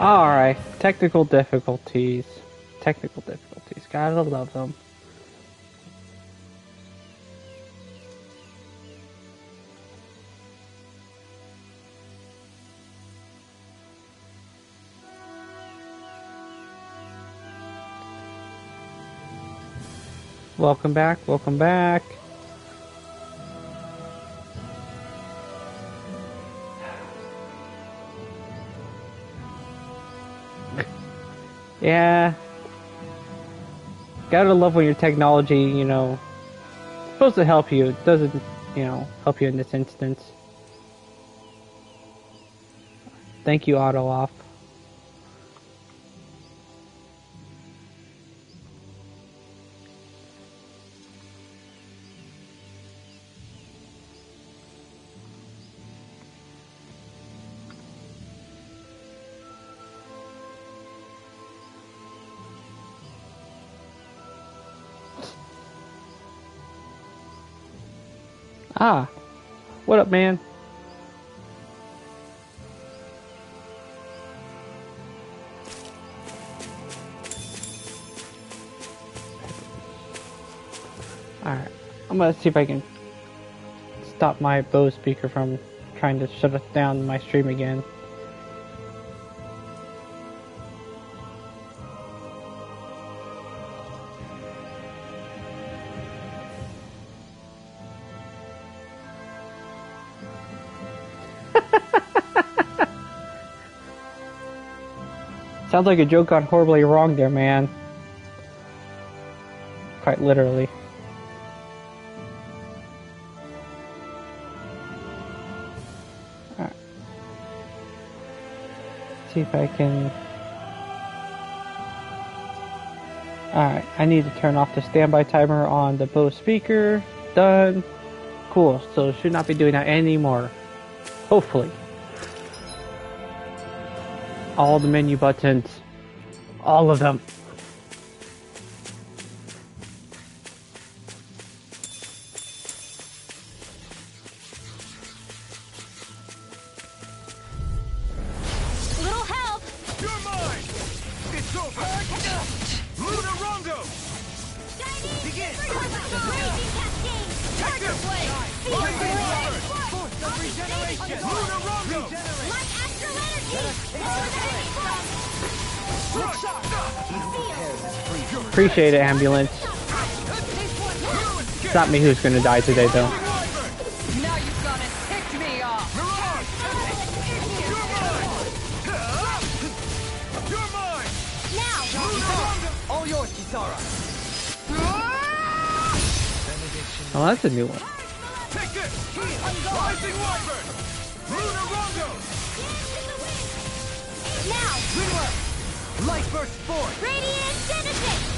Alright, technical difficulties. Technical difficulties, gotta love them. Welcome back, welcome back. Yeah. Gotta love when your technology, you know, it's supposed to help you. It doesn't, you know, help you in this instance. Thank you, Auto Off. Ah, what up, man? Alright, I'm gonna see if I can stop my Bose speaker from trying to shut us down my stream again. Sounds like a joke gone horribly wrong there, man. Quite literally. Alright. See if I can... Alright, I need to turn off the standby timer on the Bose speaker. Done. Cool, so should not be doing that anymore. Hopefully. All the menu buttons. All of them. Little help! You're mine! It's over! Luna Rondo! Begin! Raging cascade! Target play! Lightning Wyvern! Force of regeneration! Luna Rondo! Light astral energy! Appreciate it, ambulance. It's not me who's gonna die today, though. Now you've got to tick me off! You're mine! Now! Luna Rondo! All yours, Kisara! Oh, that's a new one. Take this! Rising Wyvern! Luna Rondo! Now! Ridler! Light Burst Force! Radiant Genesis!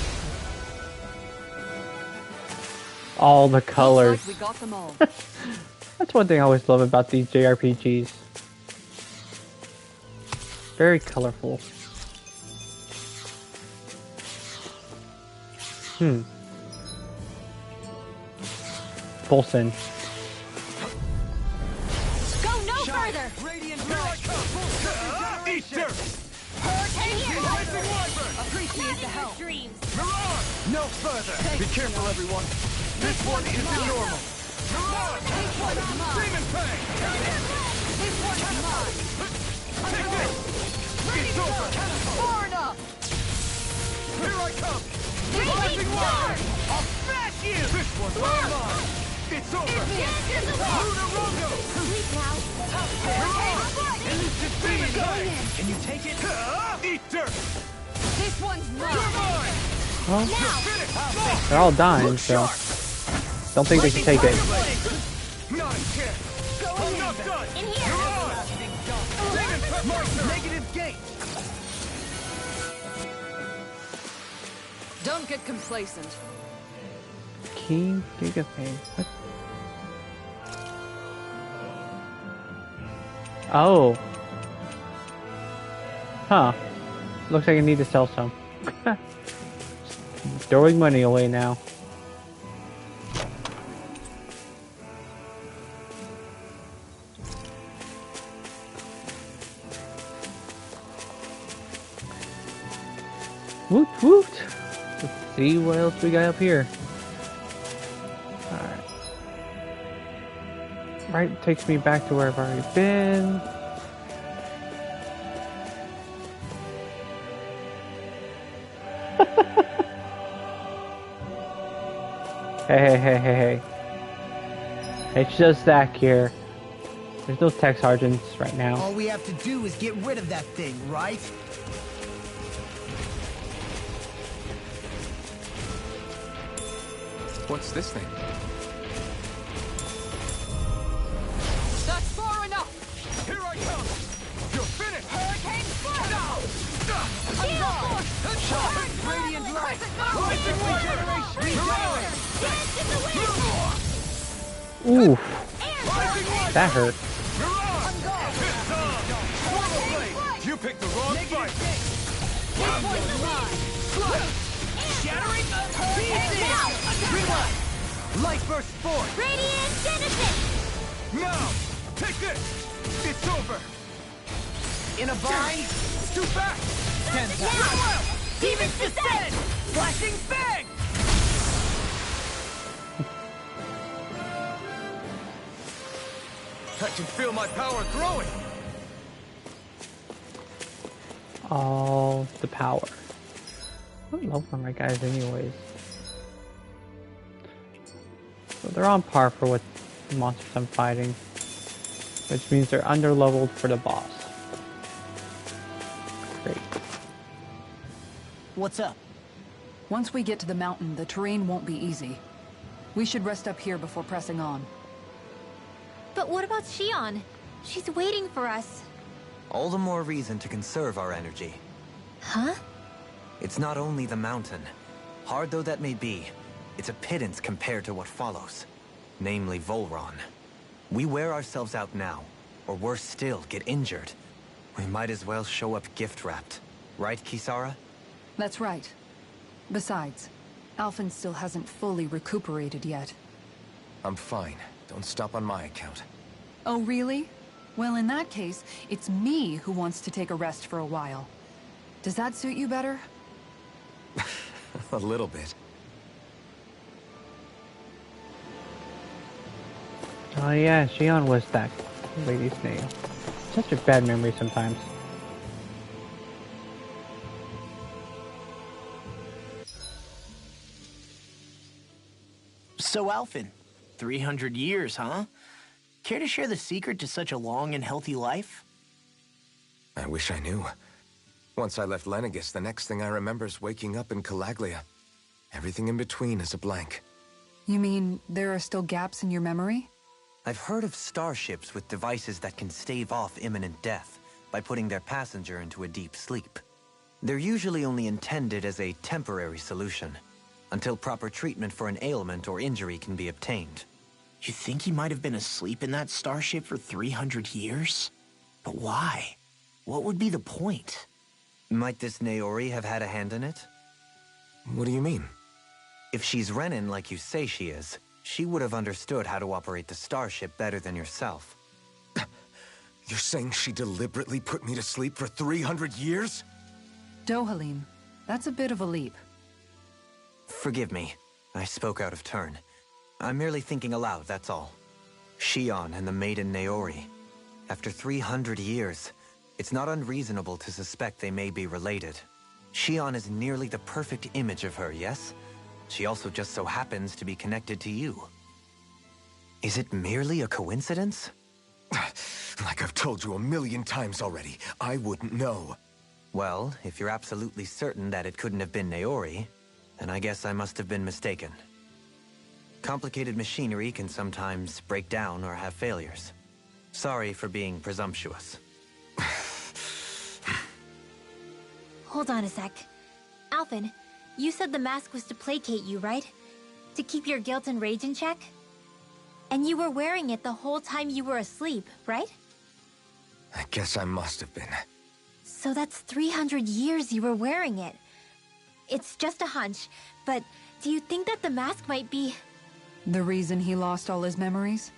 All the colors. We got them all. That's one thing I always love about these JRPGs. Very colorful. Bolson. Go no further! Radiant Light! Eat dirt! Rising Wyvern! Appreciate the help. Dreams! Mirage! No further! Be careful, everyone! This one isn't normal! Mirage! Demon Fang! This one's mine. Take this! It's over! Far enough. Here I come! Raging Storm! I'll smash you! This one's all mine! It's over! Luna Rondo! Complete now! Mirage! Elusive Demon Fang! Can you take it? Eat dirt! This one's You're mine. mine! Well, Now! Finish! they're all dying, so don't think they can take it. Not a chance! I'm not done! In here! Mirage! Demon Fang! Negative gate! Don't get complacent. King Gigafame. What? Oh. Huh. Looks like I need to sell some. Throwing money away now. Woot woot! Let's see what else we got up here. Alright. Right, takes me back to where I've already been. Hey. It's just Zach here. There's no tech sergeants right now. All we have to do is get rid of that thing, right? What's this thing? That's far enough! Here I come! You're finished! Hurricane Splash! Radiant light! Rising Regeneration! Dance in the wind! Oof. That hurt. You're on! It's on! Blade! You picked the wrong fight! Shattering pieces! Rewind! Light burst forth! Radiant Genesis! Now! Take this! It's over! In a bind! Too fast! 10,000! Demons descend! Flashing bang! I can feel my power growing! All the power. What level are my guys anyways? So they're on par for what the monsters I'm fighting. Which means they're under-leveled for the boss. Great. What's up? Once we get to the mountain, the terrain won't be easy. We should rest up here before pressing on. But what about Shion? She's waiting for us. All the more reason to conserve our energy. Huh? It's not only the mountain. Hard though that may be, it's a pittance compared to what follows. Namely Volron. We wear ourselves out now, or worse still, get injured. We might as well show up gift-wrapped. Right, Kisara? That's right. Besides, Alphen still hasn't fully recuperated yet. I'm fine. Don't stop on my account. Oh, really? Well, in that case, it's me who wants to take a rest for a while. Does that suit you better? A little bit. Oh yeah, Shion was that lady's name. Such a bad memory sometimes. So, Alphen, 300 years, huh? Care to share the secret to such a long and healthy life? I wish I knew. Once I left Lenegis, the next thing I remember is waking up in Calaglia. Everything in between is a blank. You mean there are still gaps in your memory? I've heard of starships with devices that can stave off imminent death by putting their passenger into a deep sleep. They're usually only intended as a temporary solution, until proper treatment for an ailment or injury can be obtained. You think he might have been asleep in that starship for 300 years? But why? What would be the point? Might this Naori have had a hand in it? What do you mean? If she's Renin like you say she is, she would have understood how to operate the starship better than yourself. You're saying she deliberately put me to sleep for 300 years? Dohalim, that's a bit of a leap. Forgive me. I spoke out of turn. I'm merely thinking aloud, that's all. Shion and the maiden Naori. After 300 years, it's not unreasonable to suspect they may be related. Shion is nearly the perfect image of her, yes? She also just so happens to be connected to you. Is it merely a coincidence? Like I've told you a million times already, I wouldn't know. Well, if you're absolutely certain that it couldn't have been Naori, then I guess I must have been mistaken. Complicated machinery can sometimes break down or have failures. Sorry for being presumptuous. Hold on a sec. Alphen, you said the mask was to placate you, right? To keep your guilt and rage in check? And you were wearing it the whole time you were asleep, right? I guess I must have been. So that's 300 years you were wearing it. It's just a hunch, but do you think that the mask might be... The reason he lost all his memories?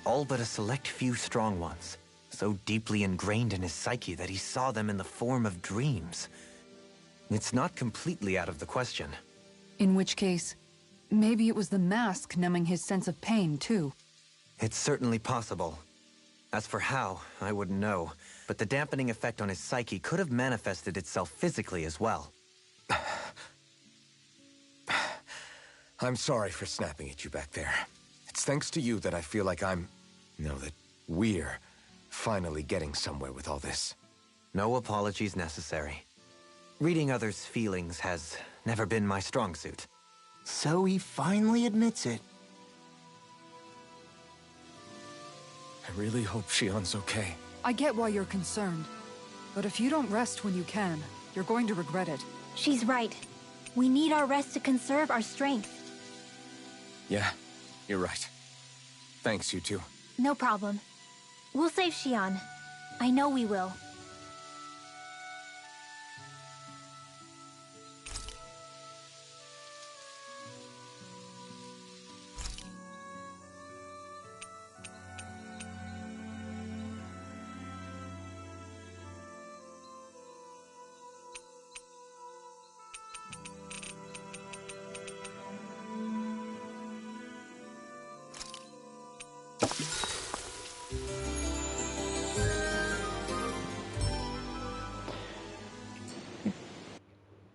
All but a select few strong ones, so deeply ingrained in his psyche that he saw them in the form of dreams. It's not completely out of the question. In which case, maybe it was the mask numbing his sense of pain, too. It's certainly possible. As for how, I wouldn't know, but the dampening effect on his psyche could have manifested itself physically as well. I'm sorry for snapping at you back there. It's thanks to you that I feel like that we're finally getting somewhere with all this. No apologies necessary. Reading others' feelings has never been my strong suit. So he finally admits it. I really hope Shion's okay. I get why you're concerned. But if you don't rest when you can, you're going to regret it. She's right. We need our rest to conserve our strength. Yeah, you're right. Thanks, you two. No problem. We'll save Shion. I know we will.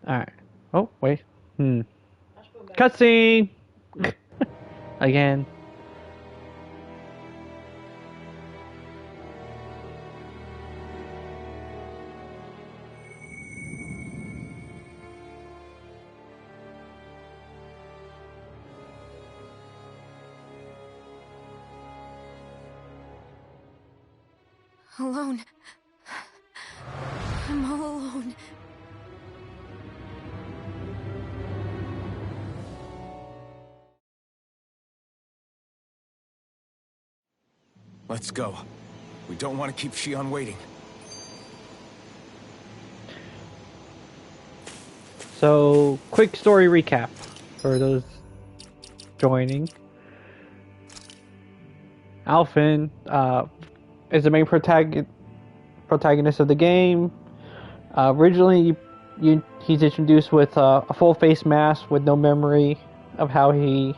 Alright. Oh, wait. Cutscene! Again. Alone. I'm all alone. Let's go. We don't want to keep Shion waiting. So, quick story recap for those joining. Alphen is the main protagonist of the game. Originally, he's introduced with a full face mask with no memory of how he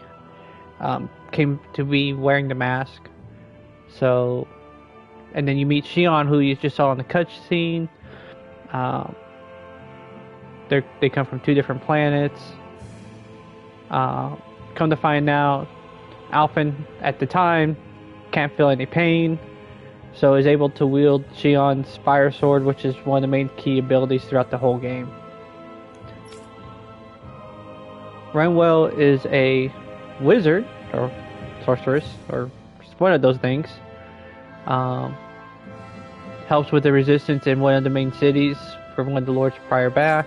came to be wearing the mask. So, and then you meet Shion, who you just saw in the cutscene. They come from two different planets. Come to find out, Alphen at the time can't feel any pain, so is able to wield Shion's fire sword, which is one of the main key abilities throughout the whole game. Renwell is a wizard or sorceress or one of those things. Helps with the resistance in one of the main cities for one of the lords prior back.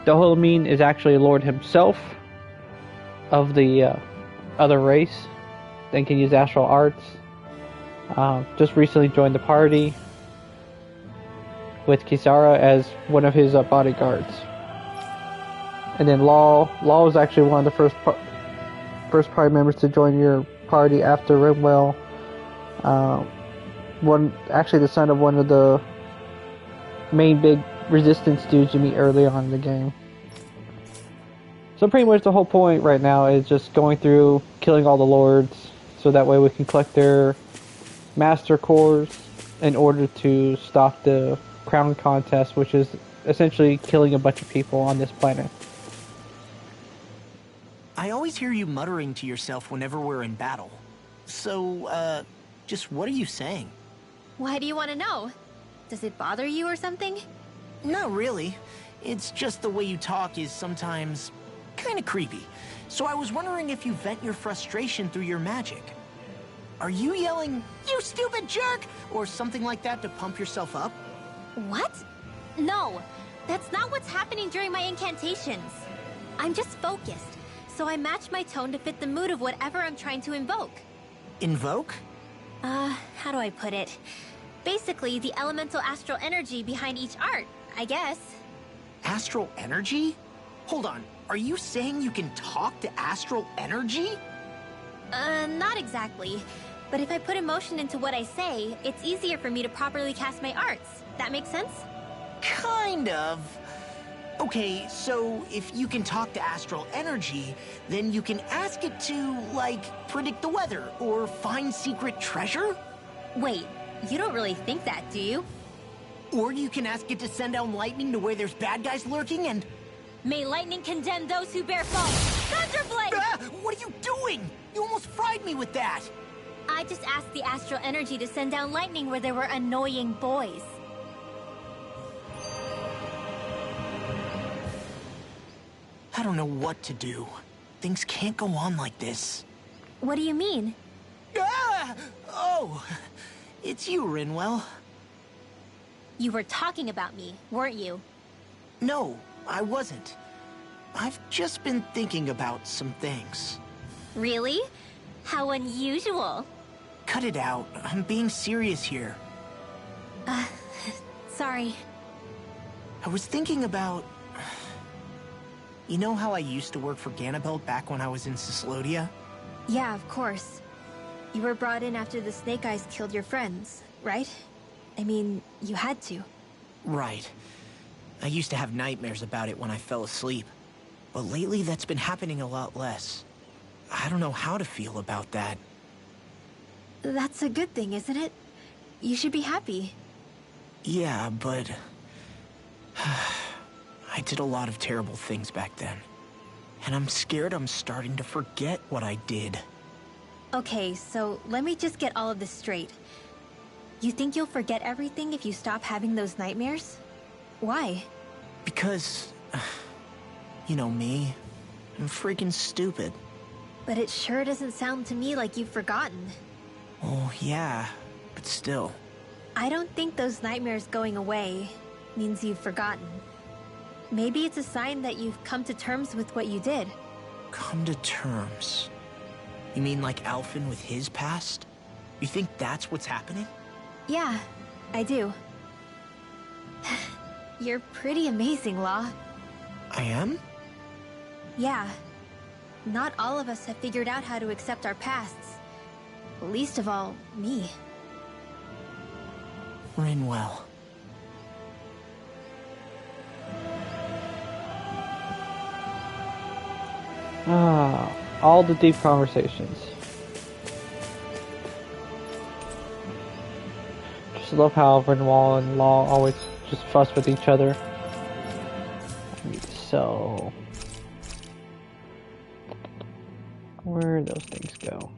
Doholamine is actually a lord himself of the other race. Then can use astral arts. Just recently joined the party with Kisara as one of his bodyguards. And then Law is actually one of the first party members to join your party after Renwell. Actually the son of one of the main big resistance dudes you meet early on in the game. So pretty much the whole point right now is just going through, killing all the lords, so that way we can collect their master cores in order to stop the crown contest, which is essentially killing a bunch of people on this planet. I always hear you muttering to yourself whenever we're in battle. So, just what are you saying? Why do you want to know? Does it bother you or something? Not really. It's just the way you talk is sometimes kind of creepy. So I was wondering if you vent your frustration through your magic. Are you yelling, "You stupid jerk," or something like that to pump yourself up? What? No, that's not what's happening during my incantations. I'm just focused, so I match my tone to fit the mood of whatever I'm trying to invoke. Invoke? How do I put it? Basically, the elemental astral energy behind each art, I guess. Astral energy? Hold on, are you saying you can talk to astral energy? Not exactly. But if I put emotion into what I say, it's easier for me to properly cast my arts. That makes sense? Kind of. Okay, so if you can talk to astral energy, then you can ask it to, like, predict the weather or find secret treasure? Wait, you don't really think that, do you? Or you can ask it to send down lightning to where there's bad guys lurking and... May lightning condemn those who bear false! Thunderblade! Ah, what are you doing? You almost fried me with that! I just asked the astral energy to send down lightning where there were annoying boys. I don't know what to do. Things can't go on like this. What do you mean? Ah! Oh, it's you, Rinwell. You were talking about me, weren't you? No, I wasn't. I've just been thinking about some things. Really? How unusual. Cut it out. I'm being serious here. Sorry. I was thinking about... You know how I used to work for Ganath back when I was in Ciclodia? Yeah, of course. You were brought in after the Snake Eyes killed your friends, right? I mean, you had to. Right. I used to have nightmares about it when I fell asleep. But lately that's been happening a lot less. I don't know how to feel about that. That's a good thing, isn't it? You should be happy. Yeah, but... I did a lot of terrible things back then. And I'm scared I'm starting to forget what I did. Okay, so let me just get all of this straight. You think you'll forget everything if you stop having those nightmares? Why? Because... You know me. I'm freaking stupid. But it sure doesn't sound to me like you've forgotten. Oh, yeah. But still. I don't think those nightmares going away means you've forgotten. Maybe it's a sign that you've come to terms with what you did. Come to terms? You mean like Alphen with his past? You think that's what's happening? Yeah, I do. You're pretty amazing, Law. I am? Yeah. Not all of us have figured out how to accept our pasts. Least of all, me. Rinwell. Ah, all the deep conversations. Just love how Rinwell and Law always just fuss with each other. So, where'd those things go?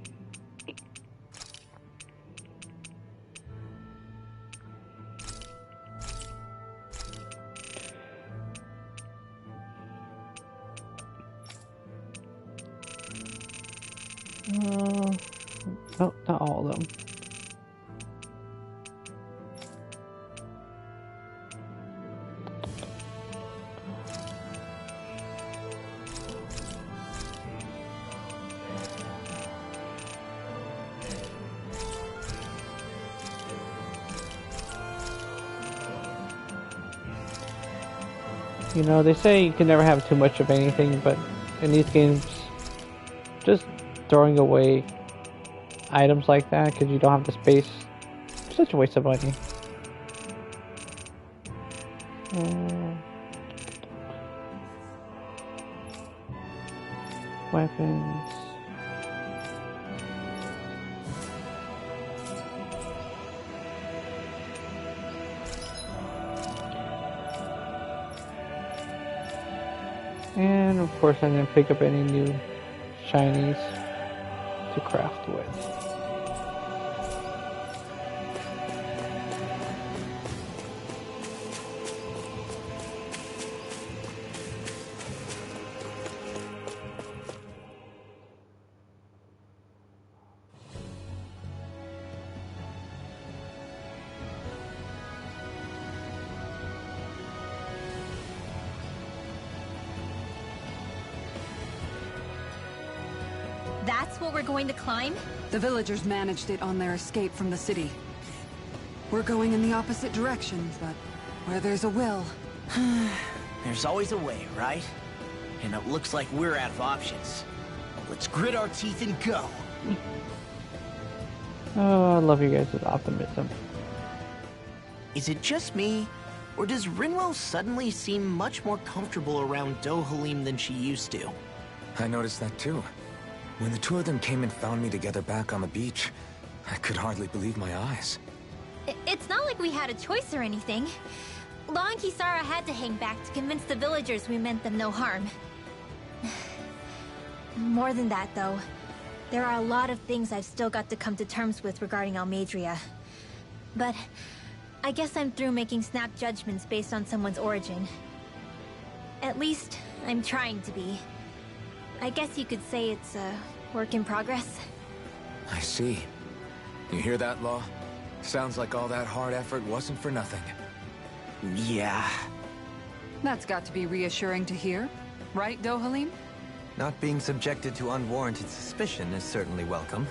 No, not all of them. You know, they say you can never have too much of anything, but in these games, just throwing away items like that because you don't have the space, it's such a waste of money. Weapons. And of course I didn't pick up any new shinies to craft with. That's what we're going to climb? The villagers managed it on their escape from the city. We're going in the opposite direction, but where there's a will... There's always a way, right? And it looks like we're out of options. Let's grit our teeth and go. Oh, I love you guys' optimism. Is it just me? Or does Rinwo suddenly seem much more comfortable around Dohalim than she used to? I noticed that too. When the two of them came and found me together back on the beach, I could hardly believe my eyes. It's not like we had a choice or anything. Law and Kisara had to hang back to convince the villagers we meant them no harm. More than that, though. There are a lot of things I've still got to come to terms with regarding Almeidria. But I guess I'm through making snap judgments based on someone's origin. At least, I'm trying to be. I guess you could say it's a work in progress. I see. You hear that, Law? Sounds like all that hard effort wasn't for nothing. Yeah. That's got to be reassuring to hear. Right, Dohalim? Not being subjected to unwarranted suspicion is certainly welcome.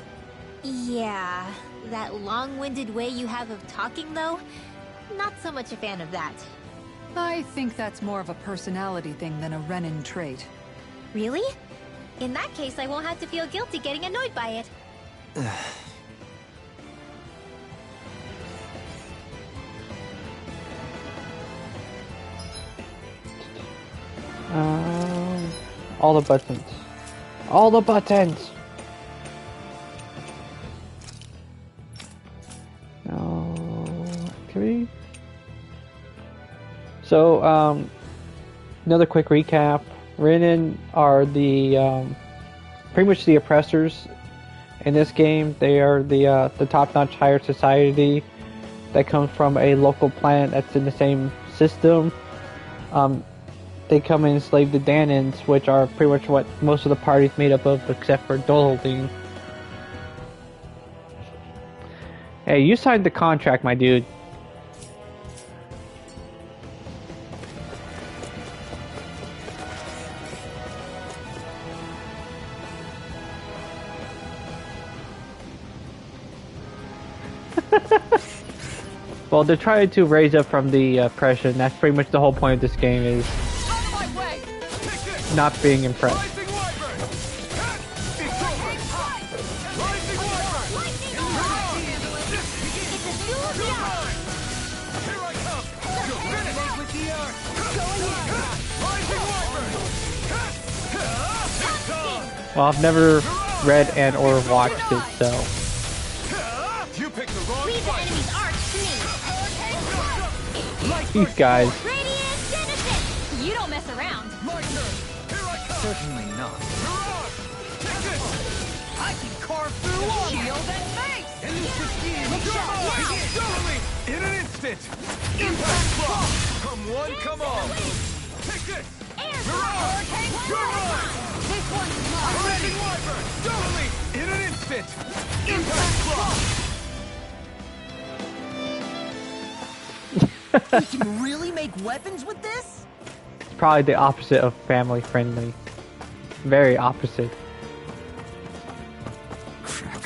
Yeah, that long-winded way you have of talking, though? Not so much a fan of that. I think that's more of a personality thing than a Renin trait. Really? In that case, I won't have to feel guilty getting annoyed by it. All the buttons. All the buttons! No activity. So, another quick recap. Renin are the, pretty much the oppressors in this game. They are the top-notch higher society that comes from a local planet that's in the same system. They come and enslave the Danans, which are pretty much what most of the party's made up of, except for Dohalim. Hey, you signed the contract, my dude. Well, they're trying to raise up from the oppression. That's pretty much the whole point of this game, is not being impressed. Well, I've never read and or watched it, so. You picked the wrong Leave the enemy's arch to me. These guys. Radiant Genesis! You don't mess around. My turn. Here I come. Certainly not. Mirage! Take this! I can carve through all Shield and face! In an instant! Impact block! Come one, come all! Take this! Mirage! This one's mine! Rising Wyvern! Totally! In an instant! Impact block! You can really make weapons with this? It's probably the opposite of family friendly. Very opposite. Crap.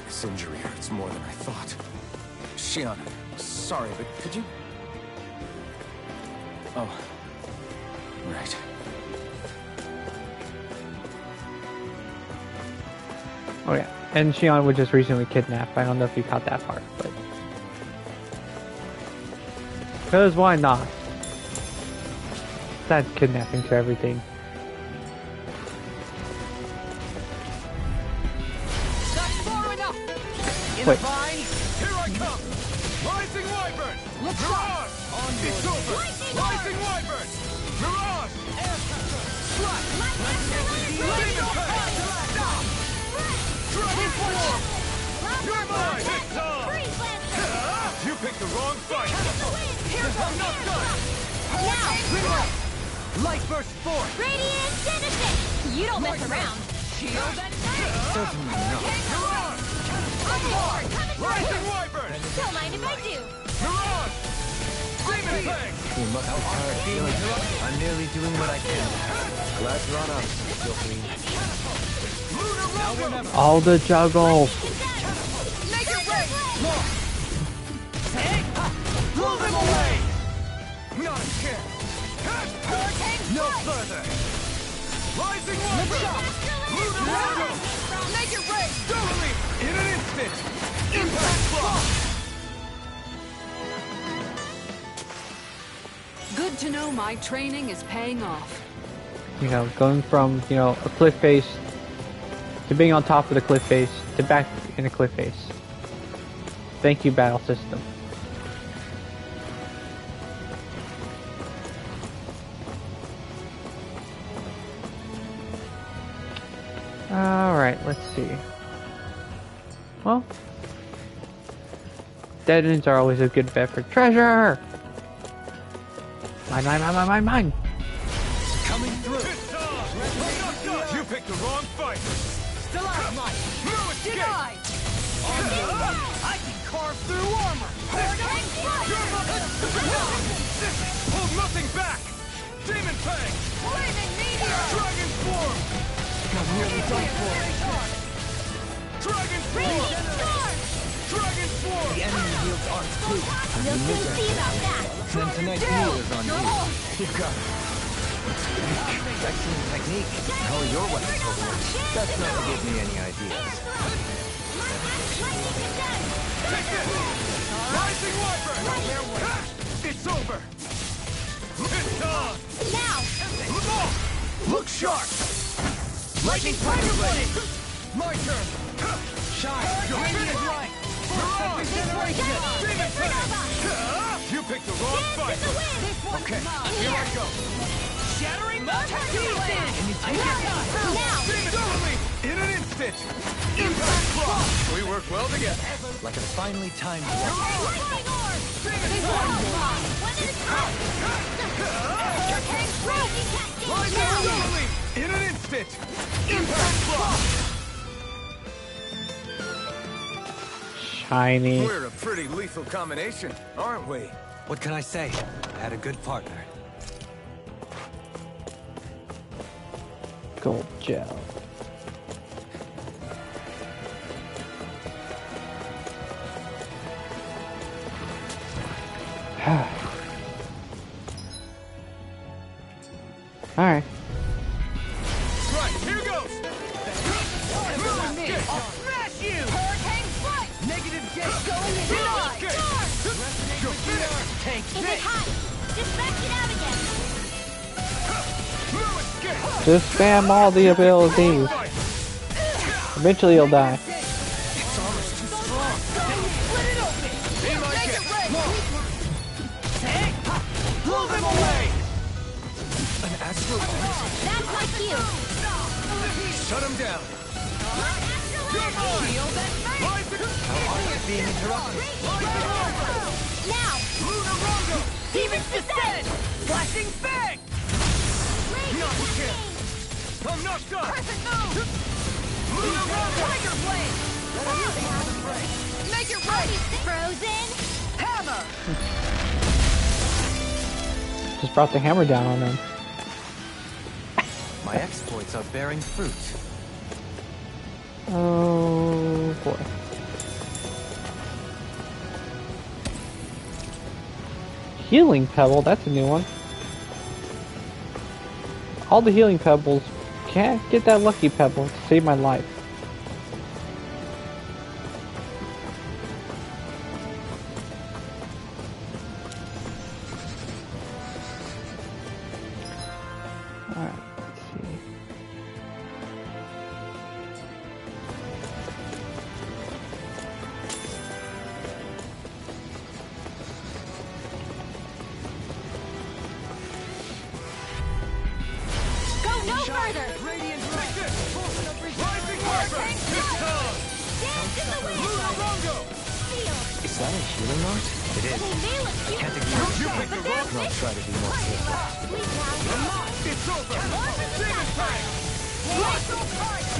This injury hurts more than I thought. Shion, sorry, but could you... Oh. Right. Oh yeah, and Shion was just recently kidnapped. I don't know if you caught that part, but... Because why not? That's kidnapping to everything. That's far enough! In Wait. a vine? Here I come! Rising Wyvern! Let's Mirage! It's over! Rising Wyvern! Mirage! Air Cutter! Slap! Demon Tank! Stop! Dragon Form! You're mine! It's on! You picked the wrong fight! I'm not done! Light burst forth! Radiant Genesis! You don't mess around. Shield and face! Certainly not. Mirage! Rising Wyvern! Don't mind if I do. Mirage! Demon Tank! You must have tired feeling. I'm merely doing what I can. Glad you're on us, Guilty. Lunar Robo! All the juggle. Make it rain! Blow them away! Not a chance! No further! Rising Wyvern! Lunar Robo! Make it rain! Totally! In an instant! Impact block! Good to know my training is paying off. You know, going from, you know, a cliff face to being on top of the cliff face to back in a cliff face. Thank you, battle system. Alright, let's see. Well, dead ends are always a good bet for treasure! Mine! Coming through. You picked the wrong fight. Stalagmite! No escape. Denied! I can carve through armor. Hold nothing back. Demon Fang. Flaming meteor! Dragon Swarm. I'm nearly done for. Dragon Swarm. Dragon Swarm. The enemy wields arts too. We'll soon see about that. Then tonight's meal is on you. You got it. Excellent technique. How are your weapons holding up? That's not to give me any ideas. Take it. Rising Wyvern. It's over. It's on. Now! Look sharp. Lightning Tiger Blade. My turn. Shine. Radiant light. Mirage. Demon Fang. You picked the wrong fight. Okay, here I go. Shattering Can you take it? Demon in an instant. Impact Claw. We work well together. Like a finely timed In an instant. Impact Claw. Shiny. We're a pretty lethal combination, aren't we? What can I say? Had a good partner. Gold gel. Alright. Right, here goes. I'll smash you. Hurricane Strike! Negative gate. Denied! Go finish. Take Is it this. hot? Just back it out again! No escape. Just spam all the abilities. Fight. Eventually you'll die. Its armor's too strong. Split it open. Be like it. Take. Blow them away. An astral That's my cue! Shut him down. Shield and face. being interrupted. Now! Lunar Rondo. Demon's Descent. Flashing Fang. Not a chance. I'm not done. Perfect move. Lunar Rondo. Tiger Blade. Make it right. Frozen! Hammer. Just brought the hammer down on him. My exploits are bearing fruit. Oh boy. Healing Pebble, that's a new one. All the healing pebbles. Can't get that lucky pebble to save my life. Alright, let's see. Go no further! Radiant Take this. Rising Wyvern. It's time. Dance in the wind! Lunar Rondo. Feel! Is that a healing art? It They is. may look cute, Can't but ignore You don't picked the but they're wrong- I'll try to be more careful. Please now. It's over. Demon Fang.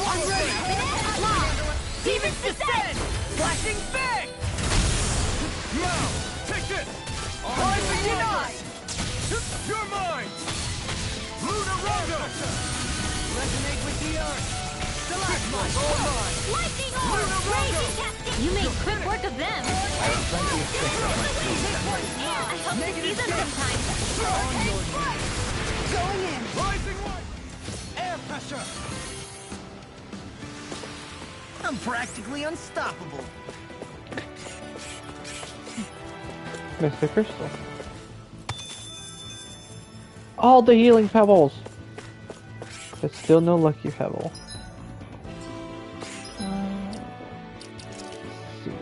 I'm ready! Now! Demon's Descent. Flashing Fang. Now, take this. Rising Denied. You're mine. Lunar Rondo. Resonate with the earth. Stalagmite. All mine. Lightning orb! Raging cascade! You made quick work of them! I have plenty of tricks up my sleeve. Yeah, I hope to see them sometime. Going in. Rising Wyvern. Air pressure. I'm practically unstoppable. Mr. Crystal. All the healing pebbles! But still no lucky pebble. Let's see.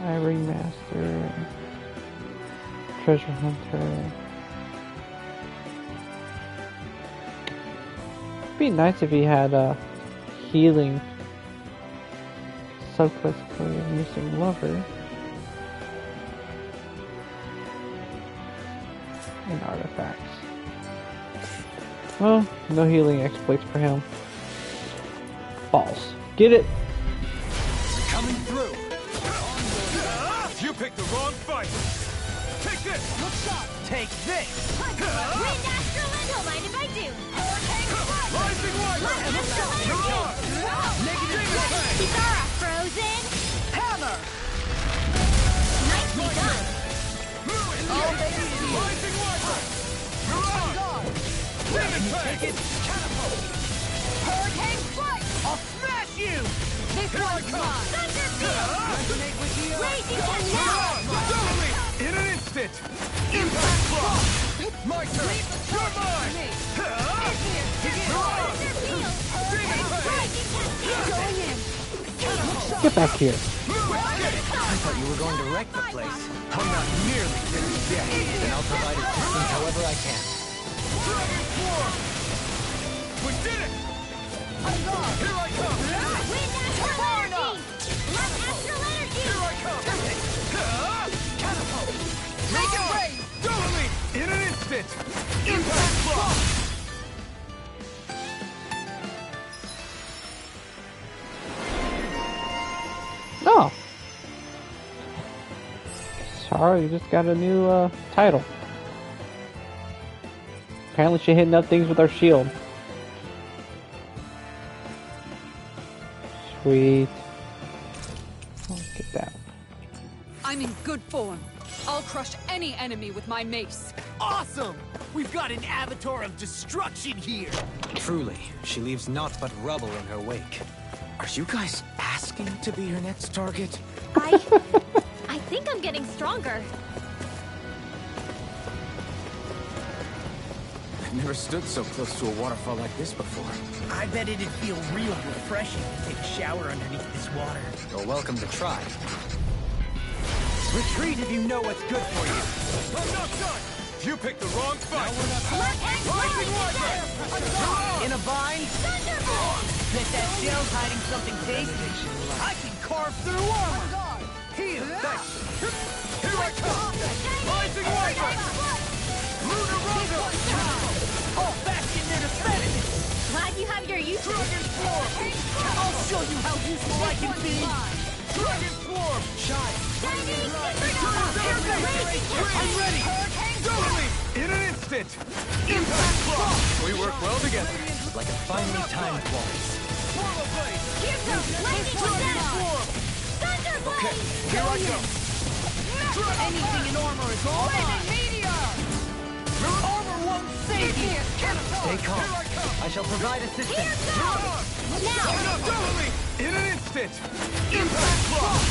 Ivory Master. Treasure Hunter. It'd be nice if he had a healing subquest for Missing Lover. And artifacts. Well, no healing exploits for him. False. Get it? Coming through. You picked the wrong fight. Take this. Look shot. Take this. Wind Astrolin, don't mind if I do. Rising Wyvern. Negative impact. Kitara, frozen. Hammer. Nicely done. Rising Wyvern. Mirage. Take it. Catapult. Hurricane strike. I'll smash you. This Here I one's come. mine. Thunderfield. Resonate with you. Raging Ganath. Double in an instant. Impact block. My turn. You're mine. Going in. Get back here. I thought you were going to wreck the place. I'm not nearly finished yet. Then I'll provide assistance however I can. Dragon Swarm. We did it. Here I come. Wind Astral Energy. Left Astral Energy. Here I come. Catapult. Make it rain. Double in an instant. Impact block. Oh. Sorry, you just got a new title. Apparently she's hitting up things with our shield. Sweet. Let's get that. I'm in good form. I'll crush any enemy with my mace. Awesome! We've got an avatar of destruction here! Truly, she leaves naught but rubble in her wake. Are you guys asking to be her next target? I think I'm getting stronger. I've never stood so close to a waterfall like this before. I bet it'd feel real refreshing to take a shower underneath this water. You're welcome to try. Retreat if you know what's good for you. I'm not done. You picked the wrong fight. Rising In a bind? Bet that shell's hiding something tasty. I can carve through armor. Heal. Here I come. Rising Wyvern. Lunar Rondo. All fashioned and effective. Glad you have your use. Dragon Swarm. I'll show you how useful I can be. Dragon Swarm. Shine. I'm ready. Double in an instant. Impact block. We work well together. Like a finely timed waltz. Swallow blade. Here's the lightning Dragon attack. Swarm. Thunderblade. Here I go. Anything in armor is all mine. Armor won't save you. Stay calm. Here I come. I shall provide Here assistance. goes. Now. Double in an instant. Impact block.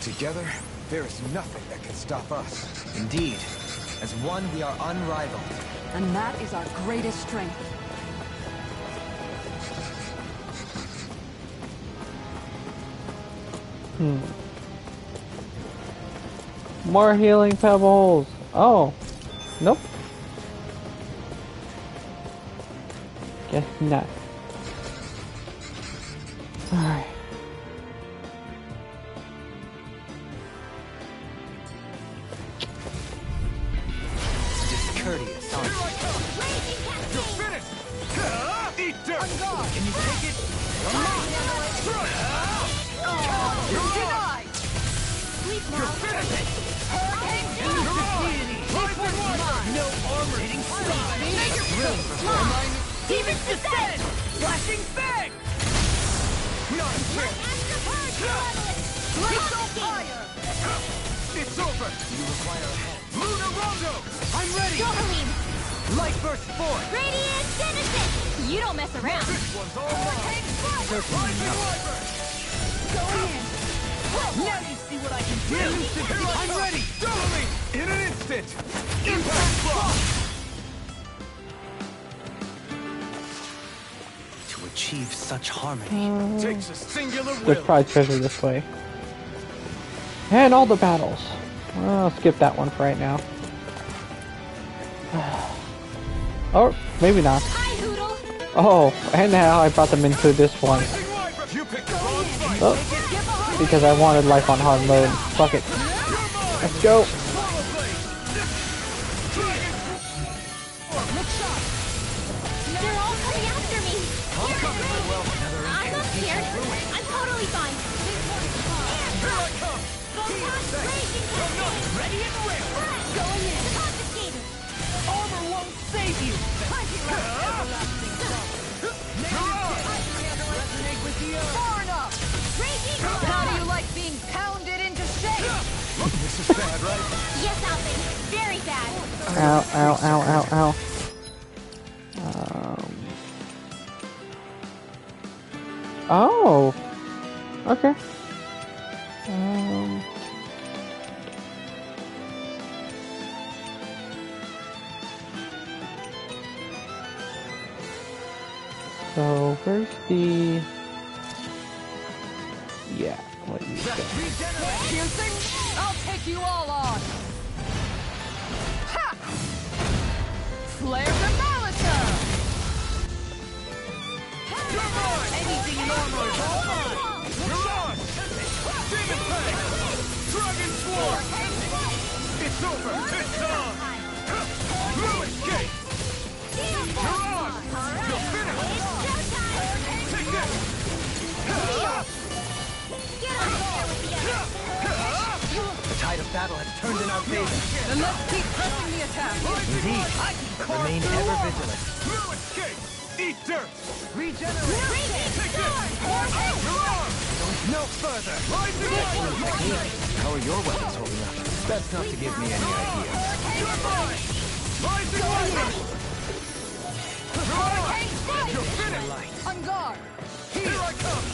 Together, there is nothing that can stop us. Indeed. As one, we are unrivaled. And that is our greatest strength. More healing pebbles. Oh. Nope. Guess not. Alright. Discourteous, aren't you? You're finished. Eat dirt. Can you take it? You're denied. Sleep now. You're finished. No armor hitting Demon's Descent. Flashing bang! Not a chance. It's on fire. It's over. You require a hand. Lunar Rondo. I'm ready! Gohalim. Light burst forth! Radiant Genesis. You don't mess around. This one's all mine. Certainly Rising not. Wyvern. Go in! Now you see what I I'm ready! Double me! In an instant! Impact block! To achieve such harmony. Takes a singular There's will. probably treasure this way. And all the battles. Well, I'll skip that one for right now. Or maybe not. Hi, Hoodle. Oh, and now I brought them into this one. You picked the wrong fight. Oh, because I wanted life on hard mode. Fuck it. Let's go. They're all coming after me. I'm not scared. I'm totally fine. Ready and ready. Going in. Confiscated. Armor won't save you. Far enough! How do you like being pounded into shape? This is bad, right? Yes, Alvin. Very bad. Ow, ow, ow, ow, ow. Oh. Okay. So where's the? Yeah. What you say? Piercing? I'll take you all on! Ha! Flare the Malika! Anything normal is all mine! Mirage! Demon Tank! Dragon Swarm! It's over! It's on! Blue Escape! Mirage! You're finished! Take this! The tide of battle has turned in our favor. Then let's keep pressing the attack! Indeed. Remain ever vigilant. Blue Escape! Eat dirt! Regenerate! Take this! Mirage! No further. Rising Wiper! How are your weapons holding up? That's not to give me any idea. You're mine! Rising Wiper! Mirage! You're finished! On guard! Here I come!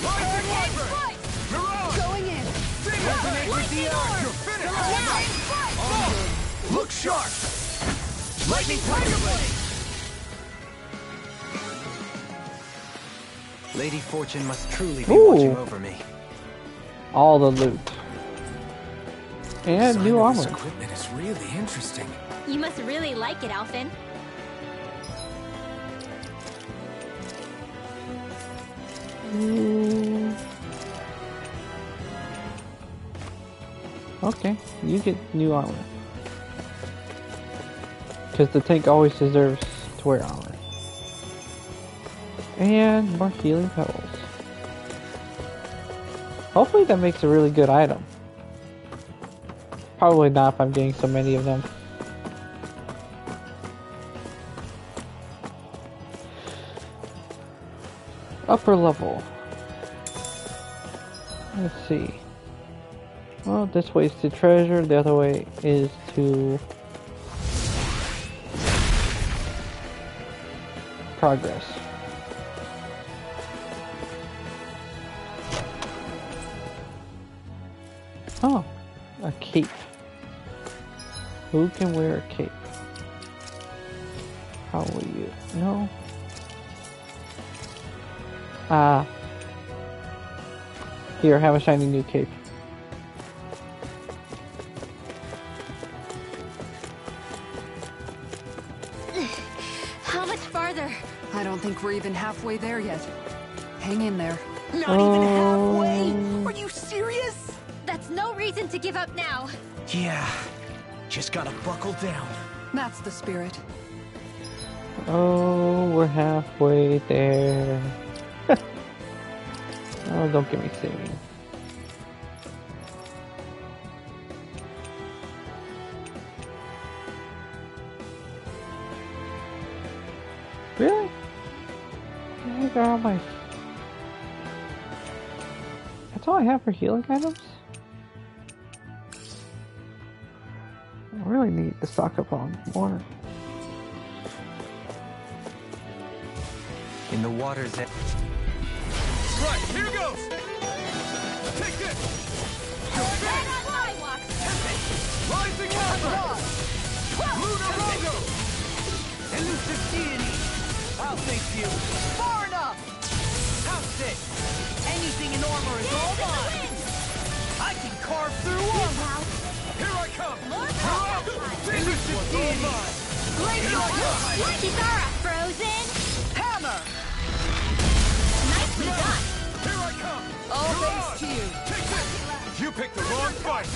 Rising Wiper! Mirage! Going in! Resonate with the earth! You're finished! Look sharp! Lightning Tiger Blade! Lady Fortune must truly be Ooh. watching over me. All the loot. And Design new of this armor. equipment is really interesting. You must really like it, Alvin. Okay, you get new armor. Because the tank always deserves to wear armor. And more healing petals. Hopefully that makes a really good item. Probably not if I'm getting so many of them. Upper level. Let's see. Well, this way is to treasure, the other way is to progress. Oh, a cape. Who can wear a cape? How will you? No. Here, have a shiny new cape. How much farther? I don't think we're even halfway there yet. Hang in there. Not even halfway! Are you serious? That's no reason to give up now. Yeah. Just gotta buckle down. That's the spirit. Oh, we're halfway there. Oh, don't get me singing. Really? I got all my... That's all I have for healing items? I really need to stock up on more. In the water's edge. Right, here goes! Take this! You're finished! Rising Wyvern! Lunar Rondo! Elusive deity! I'll thank you! Far enough! House it! Anything in armor is all mine! I can carve through armor! Here I come! Elusive deity! Kitara, Frozen! Hammer! Nicely done! Here I come! All thanks to you. Take this! You picked the wrong fight!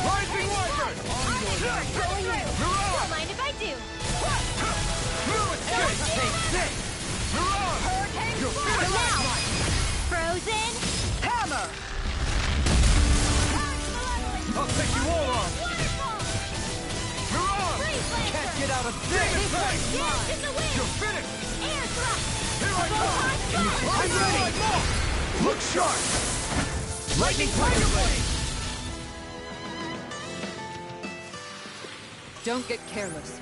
Rising Wyvern! Mirage! Don't mind if I do. No escape! Take this! Mirage! You're finished! Now! Frozen! Hammer! I'll take you all on! Mirage! Can't get out of this! Yes, in the wind! You're finished! Air thrust! Here I go! I'm ready! Look sharp! Lightning Tiger Blade! Don't get careless.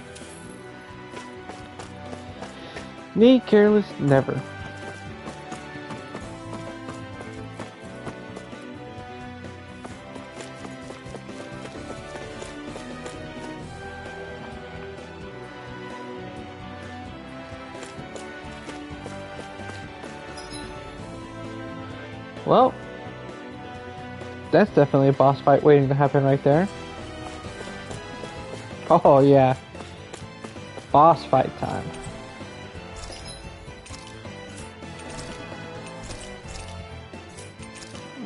Me careless, never. Well, that's definitely a boss fight waiting to happen right there. Oh yeah, boss fight time.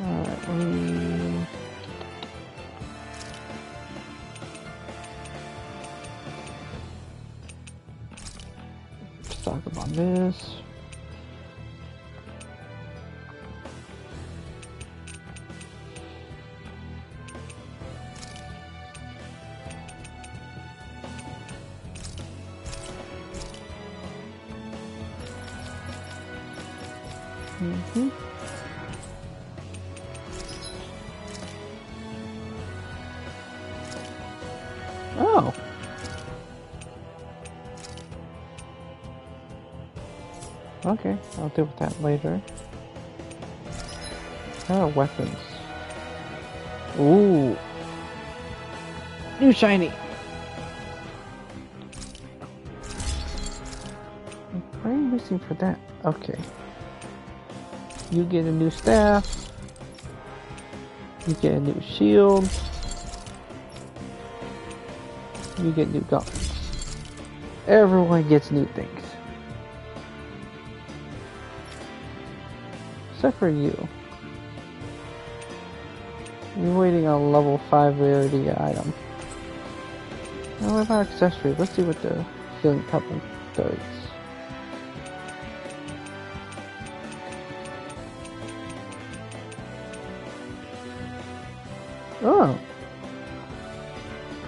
Alright, let me... Let's talk about this. Mm-hmm. Oh. Okay, I'll deal with that later. Weapons. Ooh. New shiny. What are you missing for that? Okay. You get a new staff. You get a new shield. You get new gauntlets. Everyone gets new things. Except for you. You're waiting on a level 5 rarity item. Now what about accessories? Let's see what the healing pebble does. Oh.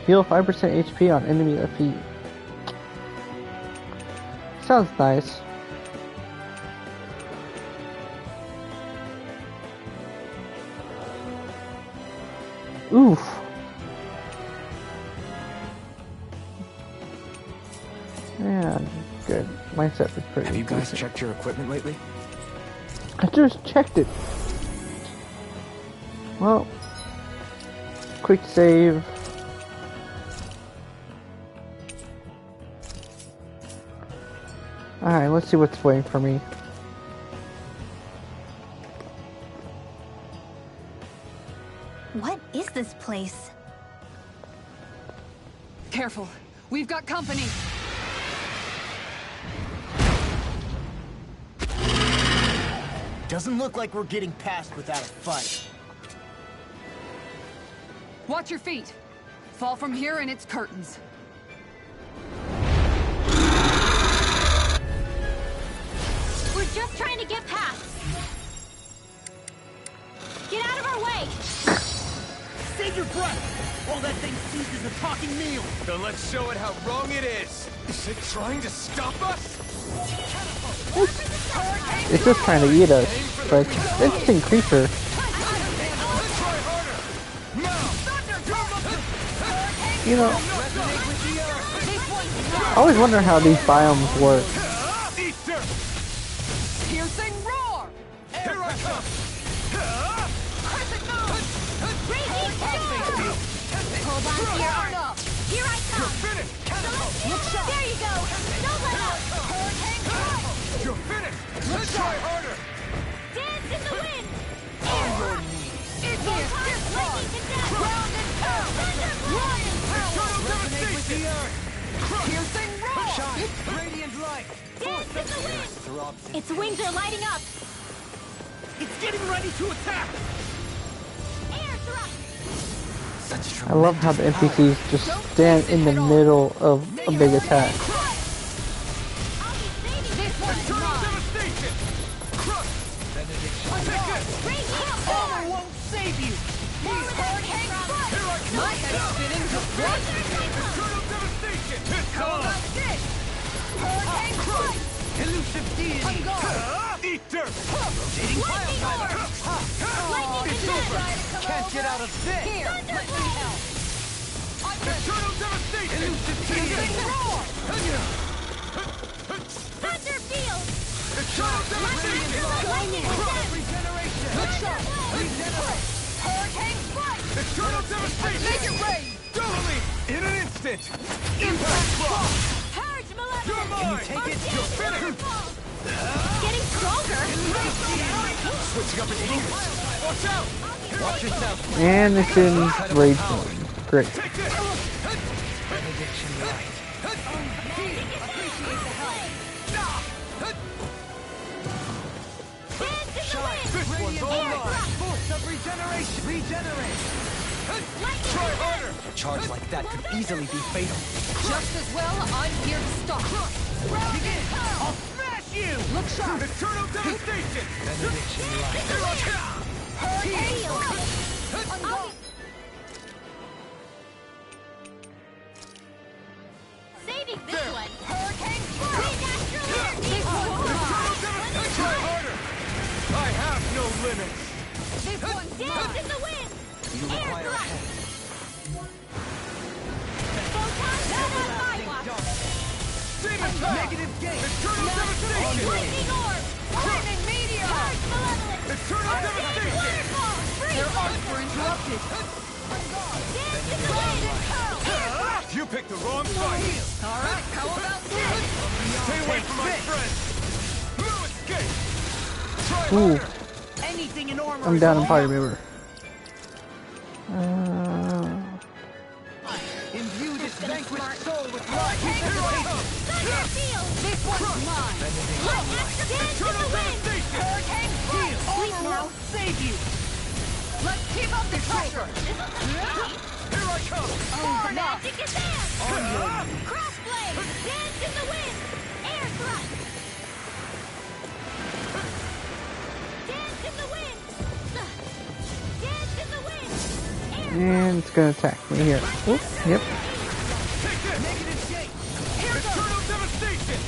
Heal 5% HP on enemy defeat. Sounds nice. Oof. Yeah, good. My set is pretty Have you guys decent. checked your equipment lately? I just checked it. Well, quick save. Alright, let's see what's waiting for me. What is this place? Careful. We've got company. Doesn't look like we're getting past without a fight. Watch your feet. Fall from here and it's curtains. We're just trying to get past. Get out of our way! Save your breath while that thing seizes a talking meal. Then let's show it how wrong it is. Is it trying to stop us? It's just trying to eat us, but it's an interesting creature. Try harder. Now. You know, Resonate with the earth. I always wonder how these biomes work. Eat dirt. Piercing roar! Here I come. Raging storm! Hold on to your arm. Here I come. You're finished! Catapult! There you go. Don't let up. Hurricane Strike! You're finished! Let's try harder! Dance in the wind. On your knees! It's here. Lightning to death. Ground and pound. Thunderbolt. Eternal devastation! Piercing roar! Shine! Radiant light! Dance in the wind. Throbs in Its wings are lighting up. It's getting ready to attack! Air thrust. Such I love how the NPCs just stand in the middle of a big attack. I'll be saving this one. Eternal devastation! Crush! Radiant Armor won't save you! hurricane strike. Here I come! My head's spinning to what? Eternal devastation! It's How on! about this? Hurricane strike. Elusive deity! Eat dirt! Rotating pile driver! Lightning It's to over! death. Can't get out of this! Here, let me help. Eternal devastation! Elusive deity! Thunder field. Eternal devastation! Lightning to death. Regeneration! Look sharp. Regenerate. Hurricane strike. Eternal devastation! Make it rain. Doubly! In an instant! Impact block! Purge You're malevolence. mine! Take it! You're finished! Getting stronger. Switching up its movements! Watch out! Watch yourself! And it's in rage mode. Great. Take this! Benediction light. Appreciate the help. Dance in the wind. This one's all mine! Force of regeneration! Regenerate! Lightning Try to harder! A charge like that could easily be fatal. Just as well, I'm here to stop. Begin! I'll smash you! Look sharp. Eternal devastation! Benediction light. hurricane strike. Saving this one. Hurricane strike. Natural energy. Try harder! I have no limits! This one's Dance mine. in the wind. You require a thrust. hand. Photon on my watch. Demon power! Negative gate! Eternal devastation! Lightning orb. Lightning meteor. Purge malevolence. Eternal devastation! Waterfall. Their arms were interrupted. Dance in the wind. You picked the wrong fight! All right, how about this? Stay away from my friends! No escape! Try Ooh, harder! Anything in armor I'm is down in all party mine. member. Imbue this vanquished soul with life! Thunder field. This one's mine. Dance in the wind. Hurricane strike. Armor won't save you! Let's keep up the pressure. Here I come! Magic advance. Crossblade. Dance in the wind. Air thrust. Dance in the wind. Dance in the wind. Air And it's gonna attack me here. Oop, yep. Take this! Negative gate! Eternal devastation!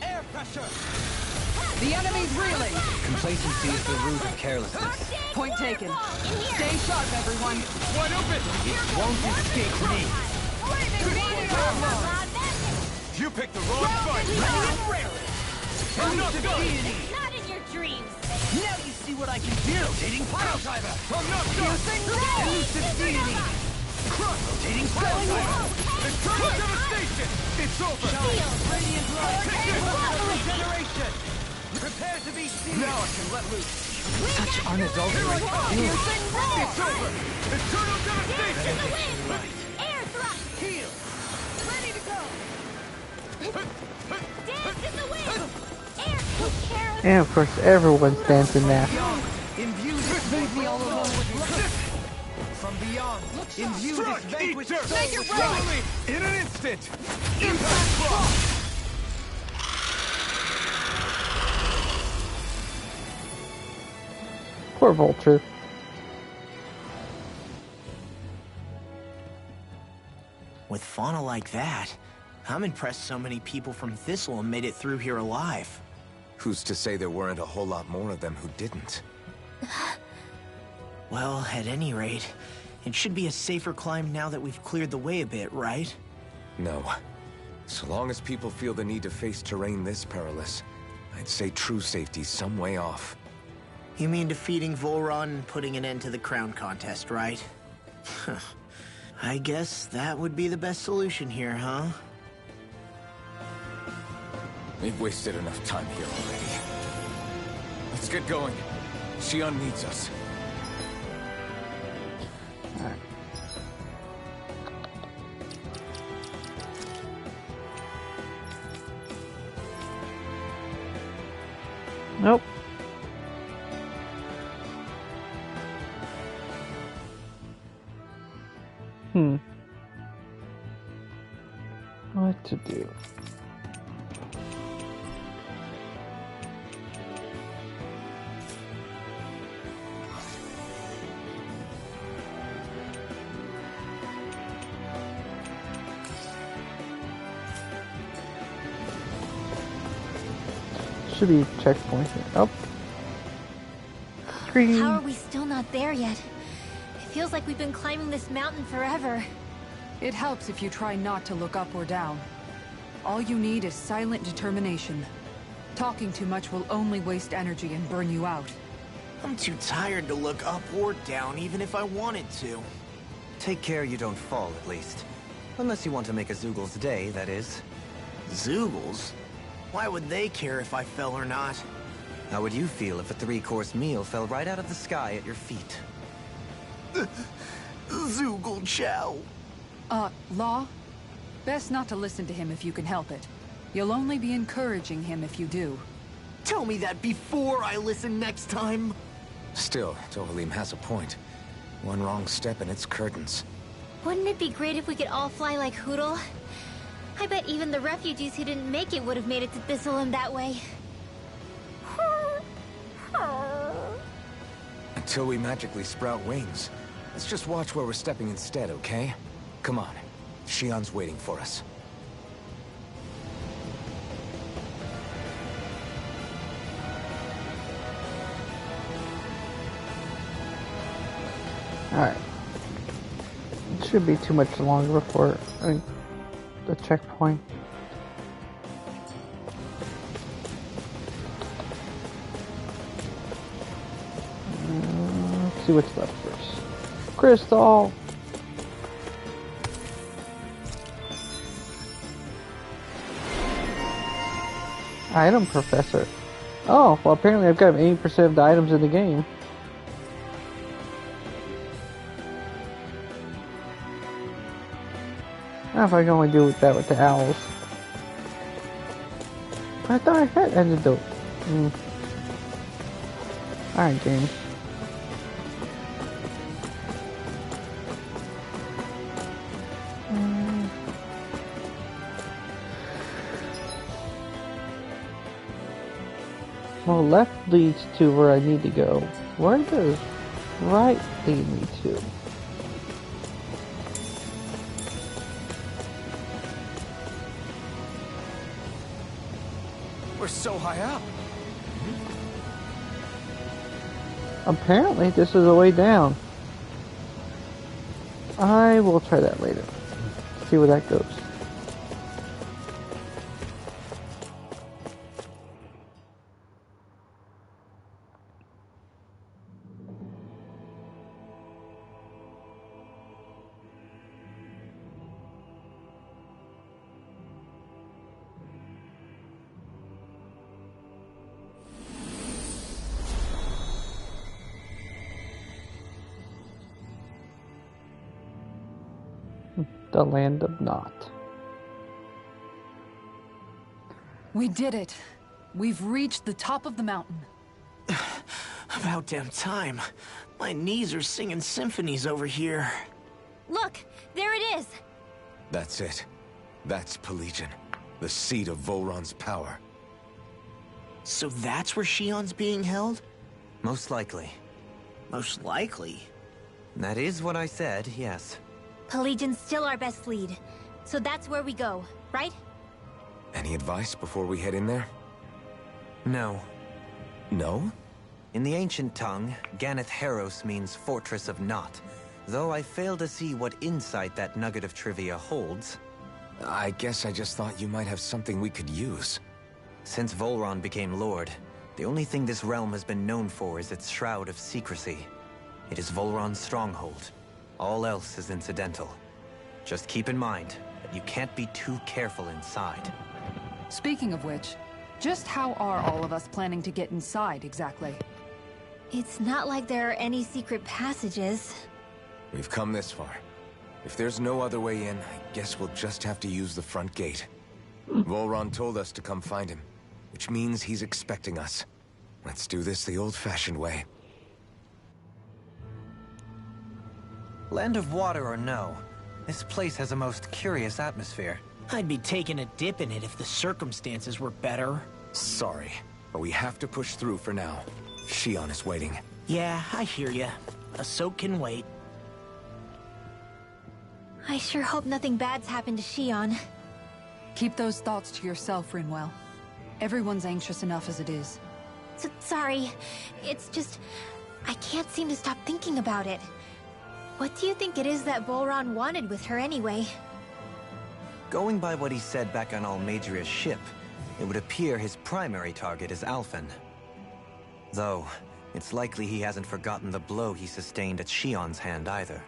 Air pressure! The enemy's reeling. Complacency is the root of carelessness. Point taken. Stay sharp, everyone. Wide open! Won't escape me! You picked the wrong fight! Enough done! It's not in your dreams. Now you see what I can do! Rotating pile driver! Enough done! Elusive deity! Rotating pile driver! Eternal devastation! It's over! Radiant light! Regeneration! Prepare to be seen! Now I can let loose! Such unadulterated feeling. It's over! Eternal Dance in the devastation! wind. Air thrust. Heal! Ready to go. Dance in the wind. Air take care of. And of course, everyone's dancing now. Imbue this leave me all alone with life! From beyond, imbue this Strike! Eat vanquished dirt! soul with life! Doubly! In an instant! Impact block! Poor Vulture. With fauna like that, I'm impressed so many people from Thistle made it through here alive. Who's to say there weren't a whole lot more of them who didn't? Well, at any rate, it should be a safer climb now that we've cleared the way a bit, right? No. So long as people feel the need to face terrain this perilous, I'd say true safety's some way off. You mean defeating Volron and putting an end to the crown contest, right? I guess that would be the best solution here, huh? We've wasted enough time here already. Let's get going. Shion needs us. Alright. Nope. What to do? Should be checkpoint here. Oh. Green. How are we still not there yet? It feels like we've been climbing this mountain forever. It helps if you try not to look up or down. All you need is silent determination. Talking too much will only waste energy and burn you out. I'm too tired to look up or down, even if I wanted to. Take care you don't fall, at least. Unless you want to make a Zoogel's day, that is. Zoogles? Why would they care if I fell or not? How would you feel if a 3-course meal fell right out of the sky at your feet? Zoogle chow. Law? Best not to listen to him if you can help it. You'll only be encouraging him if you do. Tell me that before I listen next time. Still, Dohalim has a point. One wrong step and it's curtains. Wouldn't it be great if we could all fly like Hootle? I bet even the refugees who didn't make it would have made it to Thistleum that way. Until we magically sprout wings. Let's just watch where we're stepping instead, okay? Come on. Shion's waiting for us. Alright. It should be too much longer before the checkpoint. Let's see what's left first. Crystal! Item Professor. Oh, well apparently I've got 80% of the items in the game. Now if I can only do that with the owls. I thought I had antidote. Alright, game. Well, left leads to where I need to go. Where does right lead me to? We're so high up. Apparently, this is a way down. I will try that later. See where that goes. The land of Not. We did it. We've reached the top of the mountain. About damn time. My knees are singing symphonies over here. Look, there it is. That's it. That's Pelegion, the seat of Volron's power. So that's where Shion's being held? Most likely. Most likely. That is what I said, yes. Pelagian's still our best lead. So that's where we go, right? Any advice before we head in there? No. No? In the ancient tongue, Ganath Haros means Fortress of Not, though I fail to see what insight that nugget of trivia holds. I guess I just thought you might have something we could use. Since Volron became Lord, the only thing this realm has been known for is its shroud of secrecy. It is Volron's stronghold. All else is incidental. Just keep in mind that you can't be too careful inside. Speaking of which, just how are all of us planning to get inside exactly? It's not like there are any secret passages. We've come this far. If there's no other way in, I guess we'll just have to use the front gate. Volron told us to come find him, which means he's expecting us. Let's do this the old-fashioned way. Land of water or no, this place has a most curious atmosphere. I'd be taking a dip in it if the circumstances were better. Sorry, but we have to push through for now. Shion is waiting. Yeah, I hear ya. A soak can wait. I sure hope nothing bad's happened to Shion. Keep those thoughts to yourself, Rinwell. Everyone's anxious enough as it is. Sorry. It's just... I can't seem to stop thinking about it. What do you think it is that Volron wanted with her anyway? Going by what he said back on Almadria's ship, it would appear his primary target is Alphen. Though, it's likely he hasn't forgotten the blow he sustained at Shion's hand either.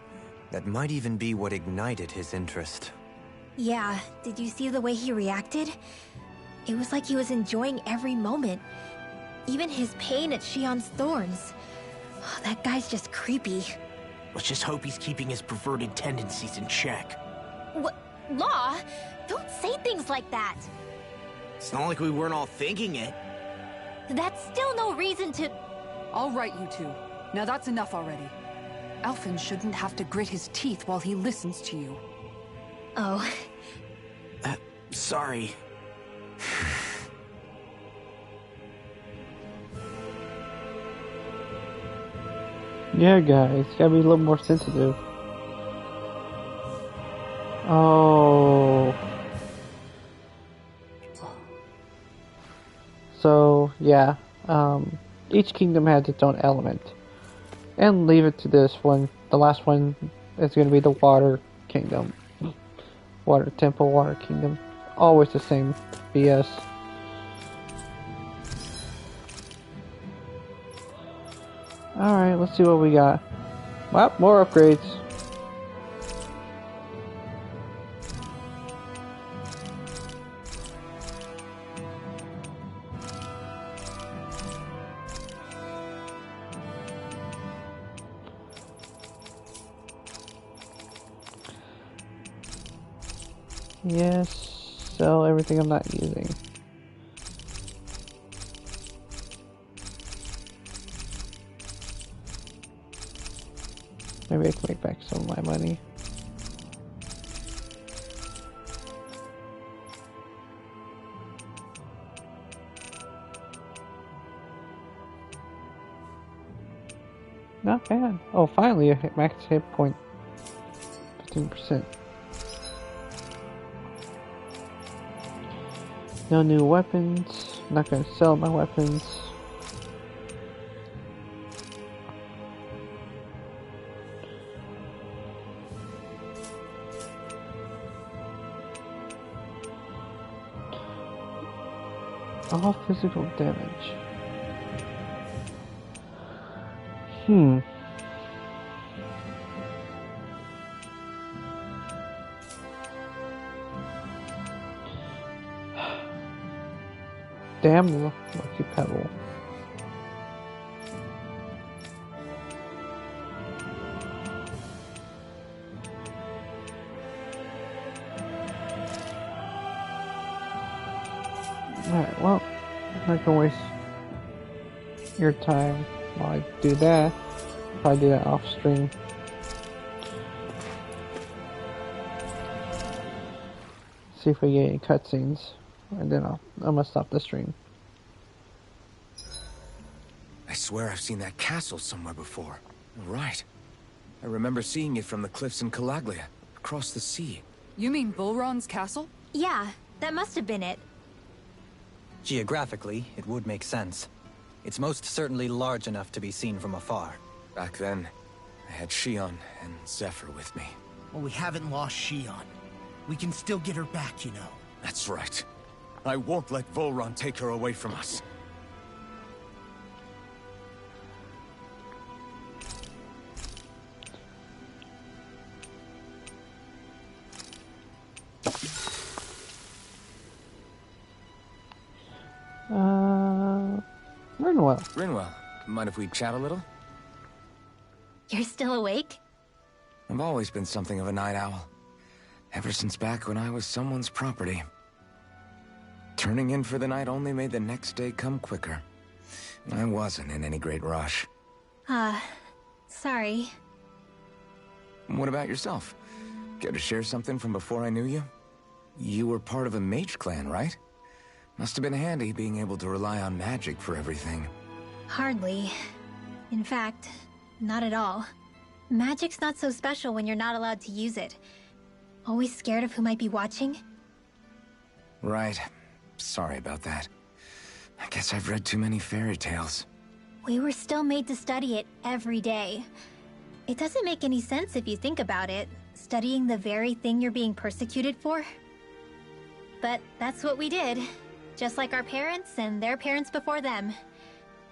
That might even be what ignited his interest. Yeah, did you see the way he reacted? It was like he was enjoying every moment. Even his pain at Shion's thorns. Oh, that guy's just creepy. Let's just hope he's keeping his perverted tendencies in check. What? Law? Don't say things like that. It's not like we weren't all thinking it. That's still no reason to... All right, you two. Now that's enough already. Alphen shouldn't have to grit his teeth while he listens to you. Oh. Sorry. Yeah, guys, gotta be a little more sensitive. Oh. So, yeah, each kingdom has its own element. And leave it to this one. The last one is going to be the Water Kingdom. Water Temple, Water Kingdom. Always the same BS. Alright, let's see what we got. Well, more upgrades. Yes, sell everything I'm not using. Maybe I can make back some of my money. Not bad. Oh, finally a max hit point. 15%. No new weapons. Not gonna sell my weapons. All physical damage. Damn lucky pebble. Alright, well, I'm not gonna waste your time while I do that. Probably do that off stream. See if we get any cutscenes, and then I'm gonna stop the stream. I swear I've seen that castle somewhere before. Right. I remember seeing it from the cliffs in Calaglia, across the sea. You mean Volron's castle? Yeah, that must have been it. Geographically, it would make sense. It's most certainly large enough to be seen from afar. Back then, I had Shion and Zephyr with me. Well, we haven't lost Shion. We can still get her back, you know. That's right. I won't let Volron take her away from us. Rinwell. Rinwell, mind if we chat a little? You're still awake? I've always been something of a night owl. Ever since back when I was someone's property. Turning in for the night only made the next day come quicker. I wasn't in any great rush. Sorry. What about yourself? Care to share something from before I knew you? You were part of a mage clan, right? Must have been handy being able to rely on magic for everything. Hardly. In fact, not at all. Magic's not so special when you're not allowed to use it. Always scared of who might be watching? Right. Sorry about that. I guess I've read too many fairy tales. We were still made to study it every day. It doesn't make any sense if you think about it, studying the very thing you're being persecuted for. But that's what we did, just like our parents and their parents before them.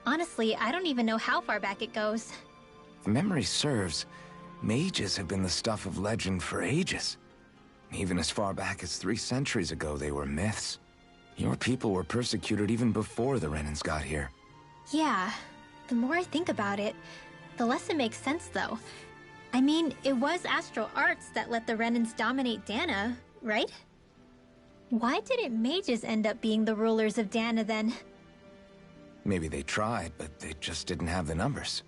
Honestly, I don't even know how far back it goes. If memory serves, mages have been the stuff of legend for ages. Even as far back as 3 centuries ago, they were myths. Your people were persecuted even before the Renans got here. Yeah, the more I think about it, the less it makes sense though. I mean, it was astral arts that let the Renans dominate Dana, right? Why didn't mages end up being the rulers of Dana then? Maybe they tried, but they just didn't have the numbers.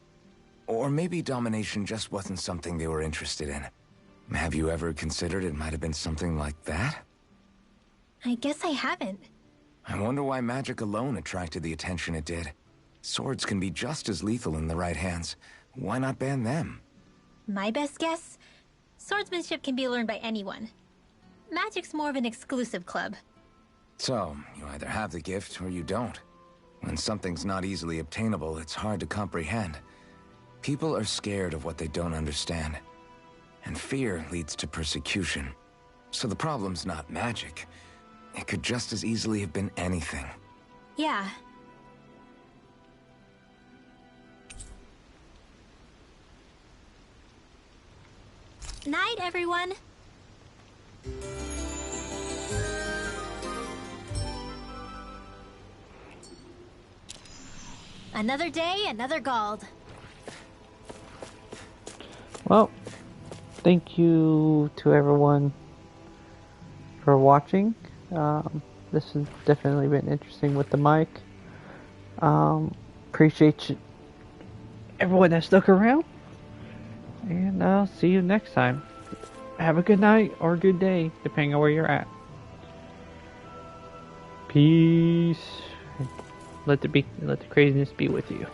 Or maybe domination just wasn't something they were interested in. Have you ever considered it might have been something like that? I guess I haven't. I wonder why magic alone attracted the attention it did. Swords can be just as lethal in the right hands. Why not ban them? My best guess? Swordsmanship can be learned by anyone. Magic's more of an exclusive club. So, you either have the gift or you don't. When something's not easily obtainable, it's hard to comprehend. People are scared of what they don't understand. And fear leads to persecution. So the problem's not magic. It could just as easily have been anything. Yeah. Night, everyone. Another day, another Gald. Well, thank you to everyone for watching. This has definitely been interesting with the mic. Appreciate everyone that stuck around. And I'll see you next time. Have a good night or a good day, depending on where you're at. Peace. Let the craziness be with you.